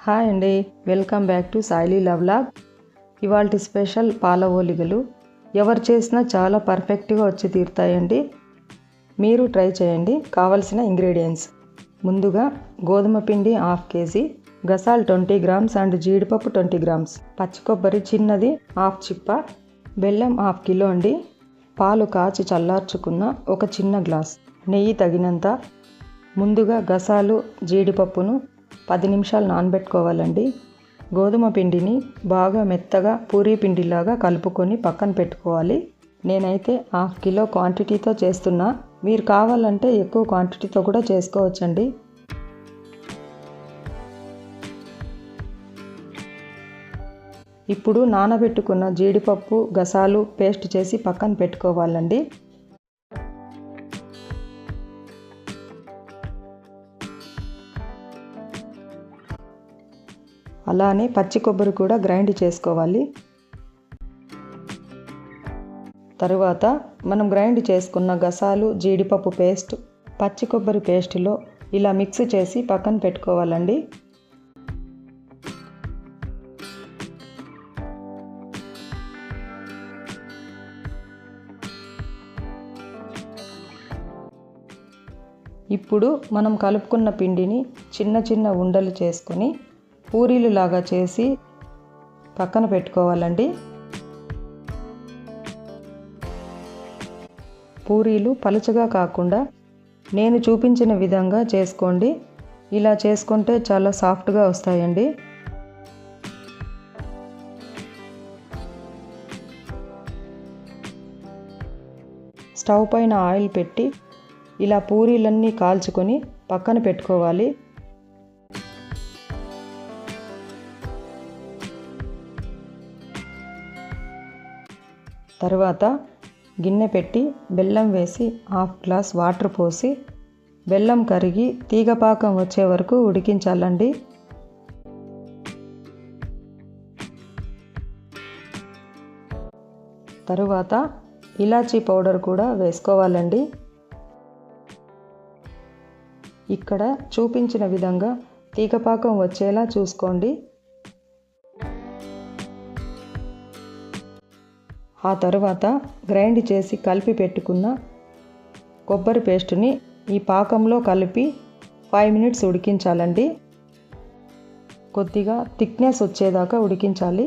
Hi అండి, welcome back to Saili love log. ఇవాల్టి special పాల ఓలిగలు ఎవరు చేసినా చాలా పర్ఫెక్ట్గా వచ్చి తీరుతాయండి. మీరు ట్రై చేయండి. కావలసిన ఇంగ్రీడియంట్స్: ముందుగా గోధుమ పిండి హాఫ్ కేజీ, గసాలు 20 గ్రామ్స్ అండ్ జీడిపప్పు 20 గ్రామ్స్, పచ్చి కొబ్బరి చిన్నది హాఫ్ చిప్ప, బెల్లం హాఫ్ కిలో అండి, పాలు కాచి చల్లార్చుకున్న ఒక చిన్న గ్లాస్, నెయ్యి తగినంత. ముందుగా గసాలు జీడిపప్పును 10 నిమిషాలు నానబెట్టుకోవాలండి. గోధుమ పిండిని బాగా మెత్తగా పూరీ పిండిలాగా కలుపుకొని పక్కన పెట్టుకోవాలి. నేనైతే హాఫ్ కిలో క్వాంటిటీతో చేస్తున్నా, మీరు కావాలంటే ఎక్కువ క్వాంటిటీతో కూడా చేసుకోవచ్చండి. ఇప్పుడు నానబెట్టుకున్న జీడిపప్పు గసాలు పేస్ట్ చేసి పక్కన పెట్టుకోవాలండి. అలానే పచ్చి కొబ్బరి కూడా గ్రైండ్ చేసుకోవాలి. తరువాత మనం గ్రైండ్ చేసుకున్న గసాలు జీడిపప్పు పేస్ట్ పచ్చి కొబ్బరి పేస్ట్లో ఇలా మిక్స్ చేసి పక్కన పెట్టుకోవాలండి. ఇప్పుడు మనం కలుపుకున్న పిండిని చిన్న చిన్న ఉండలు చేసుకొని పూరీలు లాగా చేసి పక్కన పెట్టుకోవాలండి. పూరీలు పలుచగా కాకుండా నేను చూపించిన విధంగా చేసుకోండి. ఇలా చేసుకుంటే చాలా సాఫ్ట్గా వస్తాయండి. స్టవ్ పైన ఆయిల్ పెట్టి ఇలా పూరీలన్నీ కాల్చుకొని పక్కన పెట్టుకోవాలి. తర్వాత గిన్నె పెట్టి బెల్లం వేసి హాఫ్ గ్లాస్ వాటర్ పోసి బెల్లం కరిగి తీగపాకం వచ్చే వరకు ఉడికించాలండి. తరువాత ఇలాచీ పౌడర్ కూడా వేసుకోవాలండి. ఇక్కడ చూపించిన విధంగా తీగపాకం వచ్చేలా చూసుకోండి. ఆ తరువాత గ్రైండ్ చేసి కలిపి పెట్టుకున్న కొబ్బరి పేస్టుని ఈ పాకంలో కలిపి 5 మినిట్స్ ఉడికించాలండి. కొద్దిగా థిక్నెస్ వచ్చేదాకా ఉడికించాలి.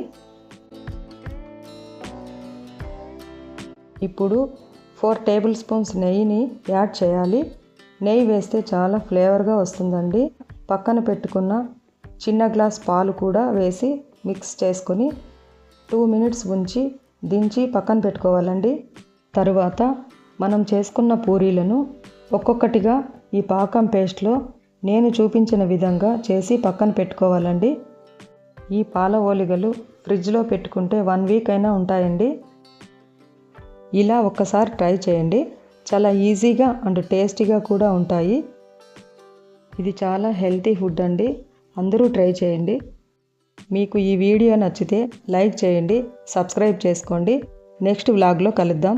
ఇప్పుడు 4 టేబుల్ స్పూన్స్ నెయ్యిని యాడ్ చేయాలి. నెయ్యి వేస్తే చాలా ఫ్లేవర్గా వస్తుందండి. పక్కన పెట్టుకున్న చిన్న గ్లాస్ పాలు కూడా వేసి మిక్స్ చేసుకొని 2 మినిట్స్ ఉంచి దించి పక్కన పెట్టుకోవాలండి. తరువాత మనం చేసుకున్న పూరీలను ఒక్కొక్కటిగా ఈ పాకం పేస్ట్లో నేను చూపించిన విధంగా చేసి పక్కన పెట్టుకోవాలండి. ఈ పాల ఓలిగలు ఫ్రిడ్జ్లో పెట్టుకుంటే 1 వీక్ అయినా ఉంటాయండి. ఇలా ఒక్కసారి ట్రై చేయండి. చాలా ఈజీగా అండ్ టేస్టీగా కూడా ఉంటాయి. ఇది చాలా హెల్తీ ఫుడ్ అండి. అందరూ ట్రై చేయండి. మీకు ఈ వీడియో నచ్చితే లైక్ చేయండి, సబ్స్క్రైబ్ చేసుకోండి. నెక్స్ట్ వ్లాగ్లో కలుద్దాం.